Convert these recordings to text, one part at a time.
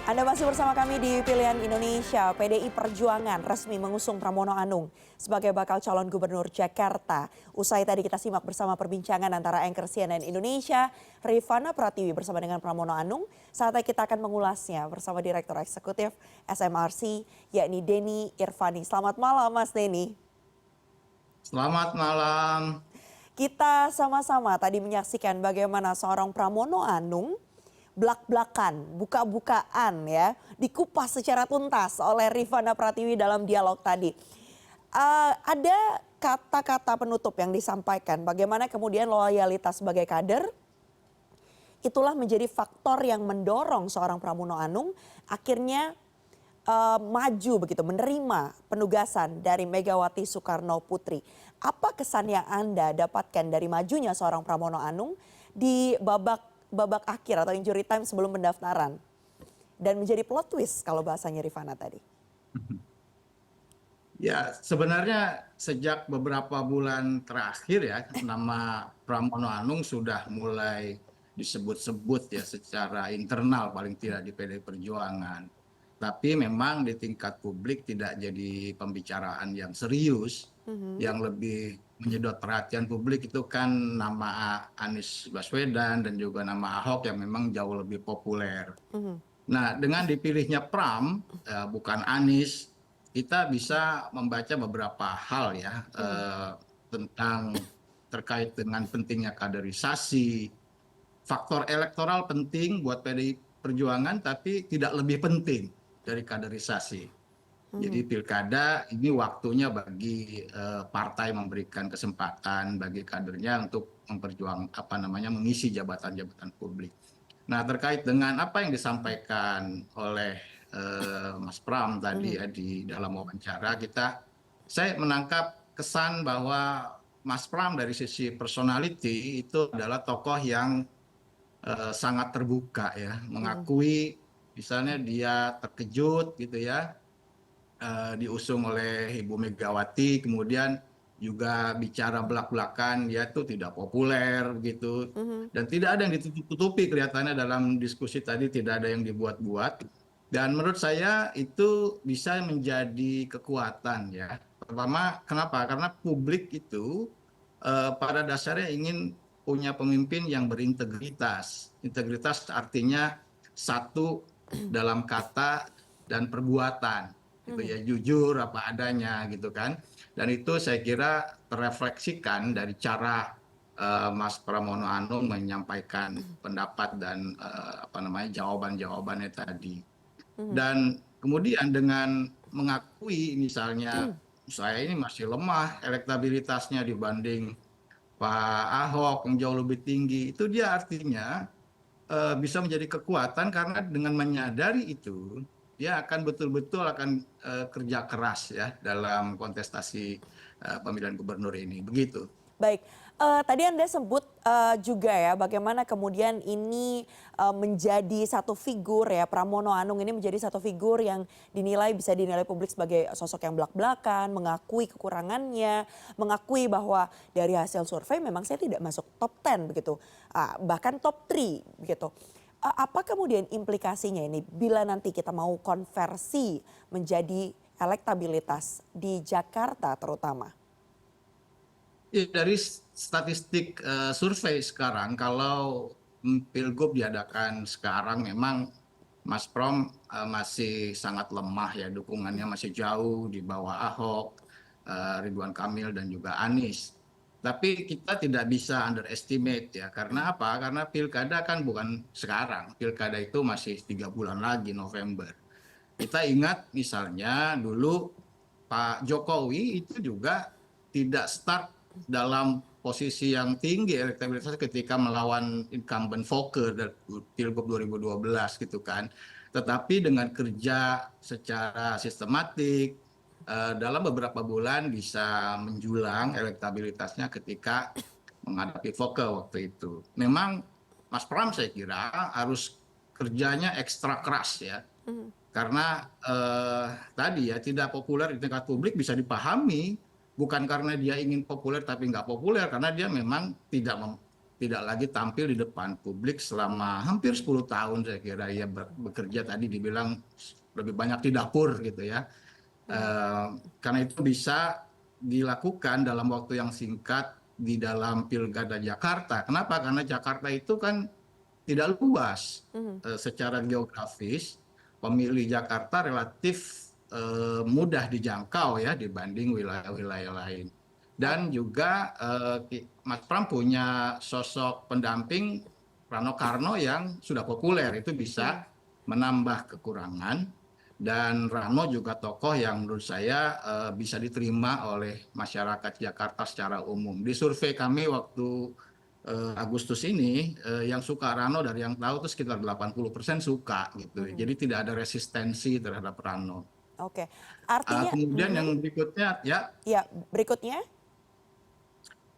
Anda masih bersama kami di Pilihan Indonesia. PDI Perjuangan resmi mengusung Pramono Anung sebagai bakal calon gubernur Jakarta. Usai tadi kita simak bersama perbincangan antara anchor CNN Indonesia, Rifana Pratiwi bersama dengan Pramono Anung. Saatnya kita akan mengulasnya bersama Direktur Eksekutif SMRC, yakni Denny Irvani. Selamat malam Mas Denny. Selamat malam. Kita sama-sama tadi menyaksikan bagaimana seorang Pramono Anung blak-blakan, buka-bukaan ya, dikupas secara tuntas oleh Rifana Pratiwi dalam dialog tadi. Ada kata-kata penutup yang disampaikan, bagaimana kemudian loyalitas sebagai kader, itulah menjadi faktor yang mendorong seorang Pramono Anung akhirnya maju begitu, menerima penugasan dari Megawati Soekarno Putri. Apa kesan yang Anda dapatkan dari majunya seorang Pramono Anung di babak akhir atau injury time sebelum pendaftaran dan menjadi plot twist kalau bahasanya Rifana tadi? Ya, sebenarnya sejak beberapa bulan terakhir ya, nama Pramono Anung sudah mulai disebut-sebut ya secara internal paling tidak di PDI Perjuangan. Tapi memang di tingkat publik tidak jadi pembicaraan yang serius. Yang lebih menyedot perhatian publik itu kan nama Anies Baswedan dan juga nama Ahok yang memang jauh lebih populer. Nah, dengan dipilihnya Pram, bukan Anies, kita bisa membaca beberapa hal ya tentang terkait dengan pentingnya kaderisasi. Faktor elektoral penting buat PDI Perjuangan, tapi tidak lebih penting dari kaderisasi. Jadi pilkada ini waktunya bagi partai memberikan kesempatan bagi kadernya untuk mengisi jabatan-jabatan publik. Nah, terkait dengan apa yang disampaikan oleh Mas Pram tadi ya di dalam wawancara saya menangkap kesan bahwa Mas Pram dari sisi personality itu adalah tokoh yang sangat terbuka ya, mengakui misalnya dia terkejut gitu ya, diusung oleh Ibu Megawati, kemudian juga bicara belak-belakan dia tuh tidak populer gitu, dan tidak ada yang ditutup-tutupi kelihatannya dalam diskusi tadi, tidak ada yang dibuat-buat, dan menurut saya itu bisa menjadi kekuatan ya. Pertama, kenapa? Karena publik itu pada dasarnya ingin punya pemimpin yang berintegritas. Integritas artinya satu dalam kata dan perbuatan, gitu ya, jujur apa adanya gitu kan. Dan itu saya kira terefleksikan dari cara Mas Pramono Anung menyampaikan pendapat dan jawaban-jawabannya tadi. Dan kemudian dengan mengakui misalnya saya ini masih lemah elektabilitasnya dibanding Pak Ahok yang jauh lebih tinggi, itu dia artinya bisa menjadi kekuatan karena dengan menyadari itu dia akan betul-betul akan kerja keras ya dalam kontestasi pemilihan gubernur ini, begitu. Baik, tadi Anda sebut juga ya bagaimana kemudian ini menjadi satu figur ya, Pramono Anung ini menjadi satu figur yang bisa dinilai publik sebagai sosok yang belak-belakan, mengakui kekurangannya, mengakui bahwa dari hasil survei memang saya tidak masuk top 10 begitu, bahkan top 3 begitu. Apa kemudian implikasinya ini bila nanti kita mau konversi menjadi elektabilitas di Jakarta terutama? Ya, dari statistik survei sekarang, kalau pilgub diadakan sekarang memang Mas Pram masih sangat lemah ya, dukungannya masih jauh di bawah Ahok, Ridwan Kamil dan juga Anies. Tapi kita tidak bisa underestimate ya, karena apa? Karena pilkada kan bukan sekarang, pilkada itu masih 3 bulan lagi, November. Kita ingat misalnya dulu Pak Jokowi itu juga tidak start dalam posisi yang tinggi elektabilitasnya ketika melawan incumbent Volker dari Pilgub 2012 gitu kan. Tetapi dengan kerja secara sistematik dalam beberapa bulan bisa menjulang elektabilitasnya ketika menghadapi Volker waktu itu. Memang Mas Pram saya kira harus kerjanya ekstra keras ya. Karena tadi ya tidak populer di tingkat publik bisa dipahami, bukan karena dia ingin populer tapi nggak populer, karena dia memang tidak tidak lagi tampil di depan publik selama hampir 10 tahun saya kira ia bekerja tadi dibilang lebih banyak di dapur gitu ya. Karena itu bisa dilakukan dalam waktu yang singkat di dalam Pilkada Jakarta. Kenapa? Karena Jakarta itu kan tidak luas secara geografis. Pemilih Jakarta relatif mudah dijangkau ya dibanding wilayah-wilayah lain. Dan juga Mas Pram punya sosok pendamping Rano Karno yang sudah populer, itu bisa menambah kekurangan. Dan Rano juga tokoh yang menurut saya bisa diterima oleh masyarakat Jakarta secara umum. Di survei kami waktu Agustus ini, yang suka Rano dari yang tahu itu sekitar 80% suka gitu. Jadi tidak ada resistensi terhadap Rano. Oke, artinya, Kemudian yang berikutnya ya. ya berikutnya.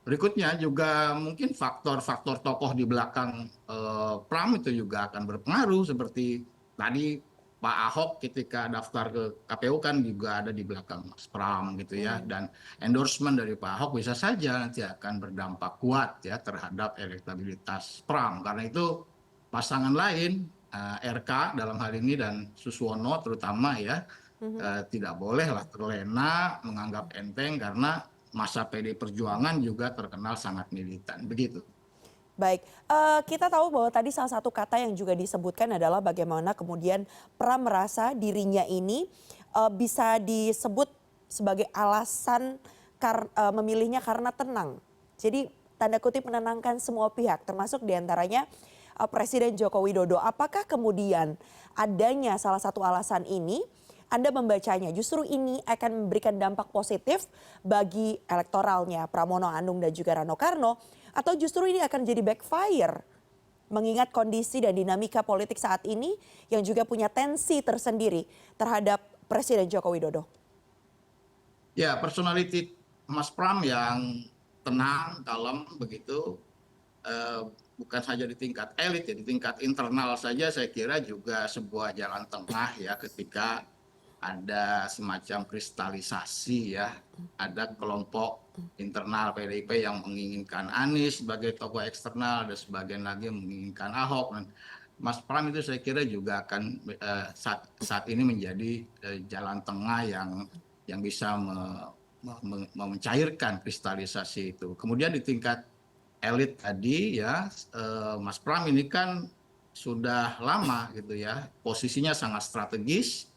Berikutnya juga mungkin faktor-faktor tokoh di belakang Pram itu juga akan berpengaruh, seperti tadi Pak Ahok ketika daftar ke KPU kan juga ada di belakang Mas Pram gitu ya, dan endorsement dari Pak Ahok bisa saja nanti akan berdampak kuat ya terhadap elektabilitas Pram, karena itu pasangan lain RK dalam hal ini dan Suswono terutama ya tidak bolehlah terlena menganggap enteng, karena masa PD Perjuangan juga terkenal sangat militan, begitu. Baik, kita tahu bahwa tadi salah satu kata yang juga disebutkan adalah bagaimana kemudian Pram merasa dirinya ini bisa disebut sebagai alasan memilihnya karena tenang. Jadi tanda kutip menenangkan semua pihak, termasuk diantaranya Presiden Joko Widodo. Apakah kemudian adanya salah satu alasan ini Anda membacanya justru ini akan memberikan dampak positif bagi elektoralnya Pramono Anung dan juga Rano Karno, atau justru ini akan jadi backfire mengingat kondisi dan dinamika politik saat ini yang juga punya tensi tersendiri terhadap Presiden Joko Widodo? Ya, personality Mas Pram yang tenang, kalem begitu, bukan saja di tingkat elit ya, di tingkat internal saja saya kira juga sebuah jalan tengah ya, ketika ada semacam kristalisasi ya, ada kelompok internal PDIP yang menginginkan Anies sebagai tokoh eksternal, ada sebagian lagi yang menginginkan Ahok. Dan Mas Pram itu saya kira juga akan saat ini menjadi jalan tengah yang bisa mencairkan kristalisasi itu. Kemudian di tingkat elit tadi ya, Mas Pram ini kan sudah lama gitu ya, posisinya sangat strategis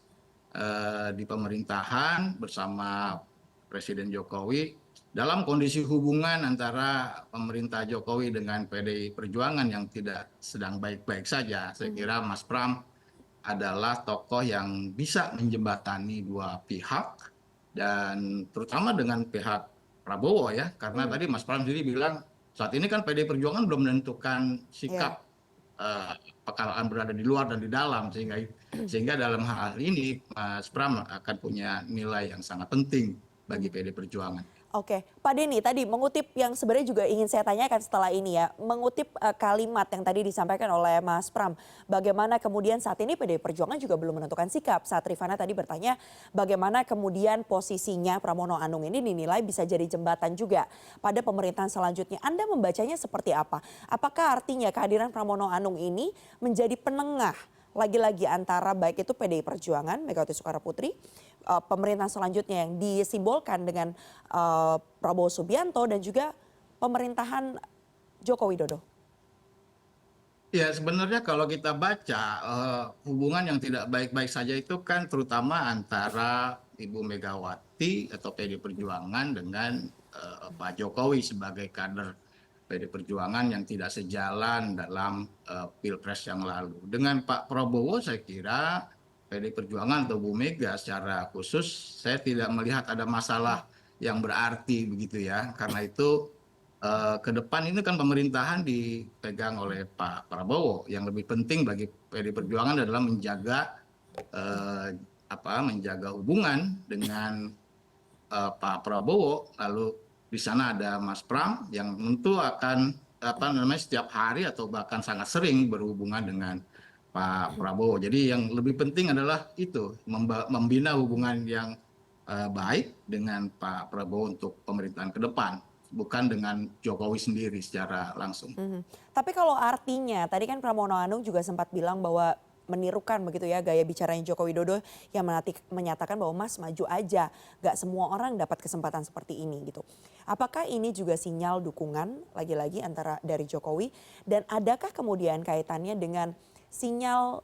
di pemerintahan bersama Presiden Jokowi, dalam kondisi hubungan antara pemerintah Jokowi dengan PDI Perjuangan yang tidak sedang baik-baik saja. Saya kira Mas Pram adalah tokoh yang bisa menjembatani dua pihak, dan terutama dengan pihak Prabowo ya, karena tadi Mas Pram sendiri bilang saat ini kan PDI Perjuangan belum menentukan sikap apakah akan berada di luar dan di dalam, sehingga dalam hal ini Mas Pram akan punya nilai yang sangat penting bagi PD Perjuangan. Oke, Pak Denny tadi mengutip yang sebenarnya juga ingin saya tanyakan setelah ini ya, mengutip kalimat yang tadi disampaikan oleh Mas Pram, bagaimana kemudian saat ini PDI Perjuangan juga belum menentukan sikap. Saat Rifana tadi bertanya bagaimana kemudian posisinya Pramono Anung ini dinilai bisa jadi jembatan juga pada pemerintahan selanjutnya. Anda membacanya seperti apa? Apakah artinya kehadiran Pramono Anung ini menjadi penengah lagi-lagi antara baik itu PDI Perjuangan, Megawati Soekarnoputri, pemerintahan selanjutnya yang disimbolkan dengan Prabowo Subianto dan juga pemerintahan Joko Widodo? Ya, sebenarnya kalau kita baca hubungan yang tidak baik-baik saja itu kan terutama antara Ibu Megawati atau PD Perjuangan dengan Pak Jokowi sebagai kader PD Perjuangan yang tidak sejalan dalam Pilpres yang lalu. Dengan Pak Prabowo saya kira PD Perjuangan atau Bu Mega secara khusus saya tidak melihat ada masalah yang berarti begitu ya. Karena itu ke depan ini kan pemerintahan dipegang oleh Pak Prabowo. Yang lebih penting bagi PD Perjuangan adalah menjaga hubungan dengan Pak Prabowo. Lalu di sana ada Mas Pram yang tentu akan setiap hari atau bahkan sangat sering berhubungan dengan Pak Prabowo. Jadi yang lebih penting adalah itu, membina hubungan yang baik dengan Pak Prabowo untuk pemerintahan ke depan. bukan dengan Jokowi sendiri secara langsung. Tapi kalau artinya, tadi kan Pramono Anung juga sempat bilang bahwa menirukan begitu ya gaya bicaranya Joko Widodo yang menyatakan bahwa Mas maju aja, gak semua orang dapat kesempatan seperti ini gitu. Apakah ini juga sinyal dukungan lagi-lagi antara dari Jokowi dan adakah kemudian kaitannya dengan sinyal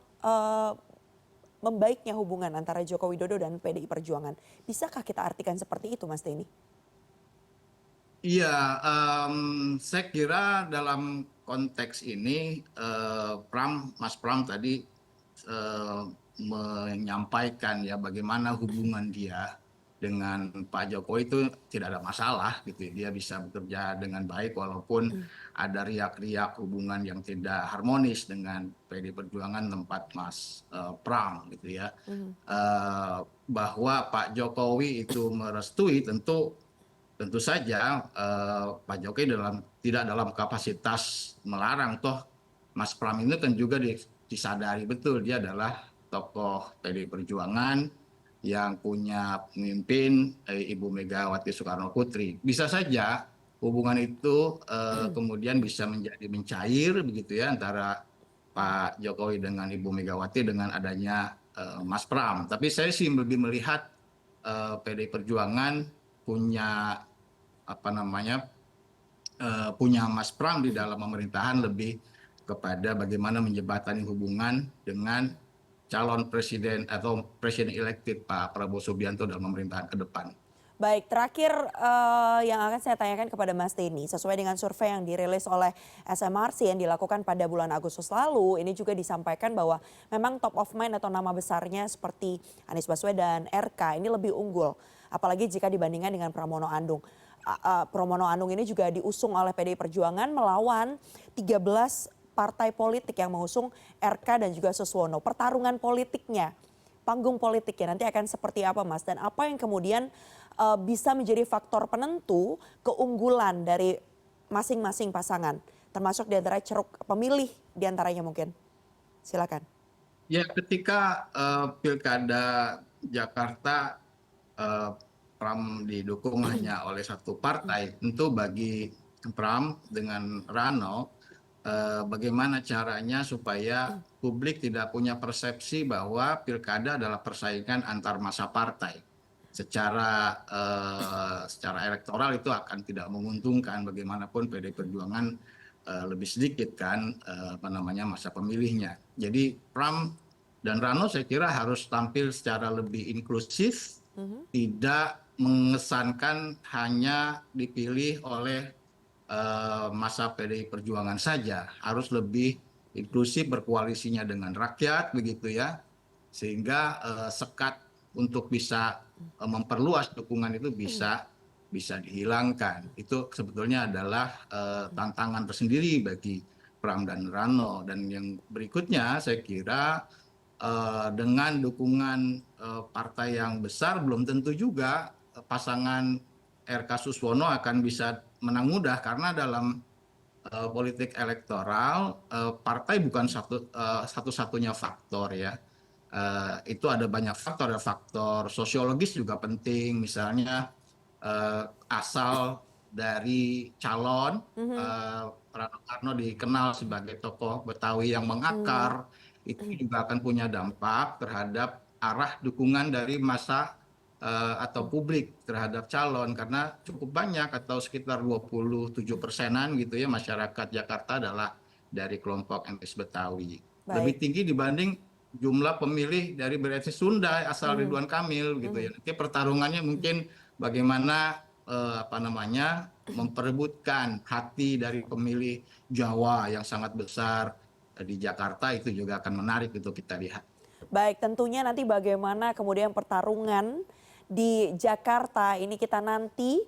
membaiknya hubungan antara Joko Widodo dan PDI Perjuangan? Bisakah kita artikan seperti itu Mas Denny? Iya, saya kira dalam konteks ini Mas Pram tadi eh, menyampaikan ya bagaimana hubungan dia dengan Pak Jokowi itu tidak ada masalah gitu ya. Dia bisa bekerja dengan baik walaupun ada riak-riak hubungan yang tidak harmonis dengan PD Perjuangan tempat Mas Pram gitu ya. Bahwa Pak Jokowi itu merestui tentu saja Pak Jokowi tidak dalam kapasitas melarang, toh Mas Pram ini kan juga disadari betul dia adalah tokoh PDI Perjuangan yang punya pemimpin Ibu Megawati Soekarno Putri. Bisa saja hubungan itu kemudian bisa menjadi mencair begitu ya antara Pak Jokowi dengan Ibu Megawati dengan adanya Mas Pram. Tapi saya sih lebih melihat PDI Perjuangan punya punya Mas Pram di dalam pemerintahan lebih kepada bagaimana menjembatani hubungan dengan calon presiden atau presiden elected Pak Prabowo Subianto dalam pemerintahan ke depan. Baik, terakhir yang akan saya tanyakan kepada Mas Denny, sesuai dengan survei yang dirilis oleh SMRC yang dilakukan pada bulan Agustus lalu, ini juga disampaikan bahwa memang top of mind atau nama besarnya seperti Anies Baswedan, RK ini lebih unggul, apalagi jika dibandingkan dengan Pramono Anung. Pramono Anung ini juga diusung oleh PDI Perjuangan melawan 13 partai politik yang mengusung RK dan juga Suswono. Pertarungan politiknya, panggung politiknya nanti akan seperti apa Mas? Dan apa yang kemudian bisa menjadi faktor penentu keunggulan dari masing-masing pasangan, termasuk di antara ceruk pemilih di antaranya mungkin. Silakan. Ya, ketika Pilkada Jakarta Pram didukung hanya oleh satu partai, tentu bagi Pram dengan Rano bagaimana caranya supaya publik tidak punya persepsi bahwa Pilkada adalah persaingan antar masa partai. Secara elektoral itu akan tidak menguntungkan bagaimanapun PDI Perjuangan lebih sedikit kan masa pemilihnya. Jadi Pram dan Rano saya kira harus tampil secara lebih inklusif, tidak mengesankan hanya dipilih oleh masa PDI Perjuangan saja, harus lebih inklusif berkoalisinya dengan rakyat begitu ya, sehingga sekat untuk bisa memperluas dukungan itu bisa dihilangkan. Itu sebetulnya adalah tantangan tersendiri bagi Pram dan Rano. Dan yang berikutnya saya kira dengan dukungan partai yang besar belum tentu juga pasangan RK Suswono akan bisa menang mudah karena dalam politik elektoral partai bukan satu-satunya faktor ya. Itu ada banyak faktor, ada faktor sosiologis juga penting, misalnya asal dari calon. Rano Karno dikenal sebagai tokoh Betawi yang mengakar, itu juga akan punya dampak terhadap arah dukungan dari massa atau publik terhadap calon, karena cukup banyak atau sekitar 27%-an gitu ya masyarakat Jakarta adalah dari kelompok etnis Betawi. Lebih Baik. tinggi dibanding jumlah pemilih dari beretnis Sunda asal Ridwan Kamil gitu ya. Nanti pertarungannya mungkin bagaimana memperebutkan hati dari pemilih Jawa yang sangat besar di Jakarta, itu juga akan menarik untuk kita lihat. Baik, tentunya nanti bagaimana kemudian pertarungan di Jakarta ini kita nanti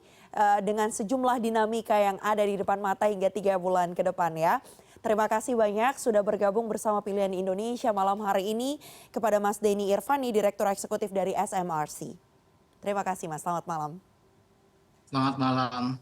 dengan sejumlah dinamika yang ada di depan mata hingga 3 bulan ke depan ya. Terima kasih banyak sudah bergabung bersama Pilihan Indonesia malam hari ini kepada Mas Denny Irvani, Direktur Eksekutif dari SMRC. Terima kasih Mas, selamat malam. Selamat malam.